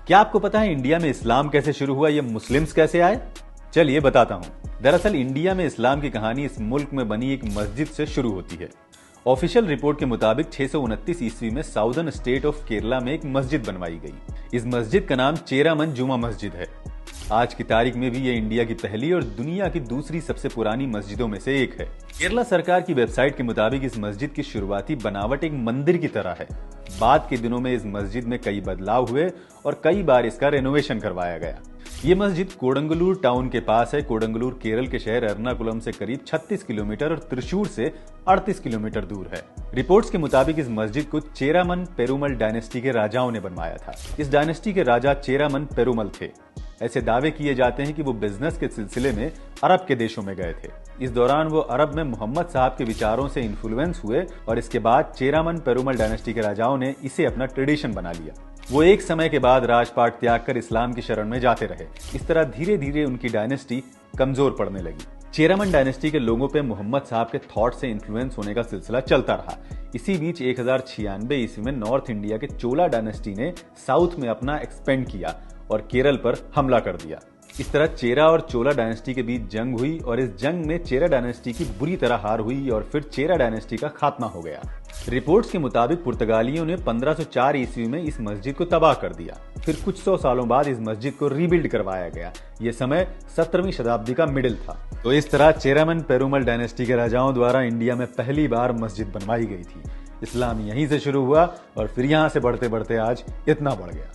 क्या आपको पता है इंडिया में इस्लाम कैसे शुरू हुआ, ये मुस्लिम्स कैसे आए? चलिए बताता हूँ। दरअसल इंडिया में इस्लाम की कहानी इस मुल्क में बनी एक मस्जिद से शुरू होती है। ऑफिशियल रिपोर्ट के मुताबिक 629 ईस्वी में साउदर्न स्टेट ऑफ केरला में एक मस्जिद बनवाई गई। इस मस्जिद का नाम चेरामन जुमा मस्जिद है। आज की तारीख में भी ये इंडिया की पहली और दुनिया की दूसरी सबसे पुरानी मस्जिदों में से एक है। केरला सरकार की वेबसाइट के मुताबिक इस मस्जिद की शुरुआती बनावट एक मंदिर की तरह है। बाद के दिनों में इस मस्जिद में कई बदलाव हुए और कई बार इसका रेनोवेशन करवाया गया। ये मस्जिद कोडंगलूर टाउन के पास है। कोडंगलूर केरल के शहर एर्नाकुलम से करीब 36 किलोमीटर और त्रिशूर से 38 किलोमीटर दूर है। रिपोर्ट्स के मुताबिक इस मस्जिद को चेरामन पेरुमल डायनेस्टी के राजाओं ने बनवाया था। इस डायनेस्टी के राजा चेरामन पेरुमल थे। ऐसे दावे किए जाते हैं कि वो बिजनेस के सिलसिले में अरब के देशों में गए थे। इस दौरान वो अरब में मोहम्मद साहब के विचारों से इन्फ्लुएंस हुए और इसके बाद चेरामन पेरुमल डायनेस्टी के राजाओं ने इसे अपना ट्रेडिशन बना लिया। वो एक समय के बाद राजपाट त्याग कर इस्लाम की शरण में जाते रहे। इस तरह धीरे धीरे उनकी डायनेस्टी कमजोर पड़ने लगी। चेरामन डायनेस्टी के लोगों पे मोहम्मद साहब के थॉट से इन्फ्लुएंस होने का सिलसिला चलता रहा। इसी बीच 1096 ईस्वी में नॉर्थ इंडिया के चोला डायनेस्टी ने साउथ में अपना एक्सपेंड किया और केरल पर हमला कर दिया। इस तरह चेरा और चोला डायनेस्टी के बीच जंग हुई और इस जंग में चेरा डायनेस्टी की बुरी तरह हार हुई और फिर चेरा डायनेस्टी का खात्मा हो गया। रिपोर्ट्स के मुताबिक पुर्तगालियों ने 1504 ईस्वी में इस मस्जिद को तबाह कर दिया। फिर कुछ 100 सालों बाद इस मस्जिद को रीबिल्ड करवाया गया। यह समय 17वीं शताब्दी का मिडिल था। तो इस तरह चेरामन पेरुमल डायनेस्टी के राजाओं द्वारा इंडिया में पहली बार मस्जिद बनवाई गई थी। इस्लाम यहीं से शुरू हुआ और फिर यहां से बढ़ते बढ़ते आज इतना बढ़ गया।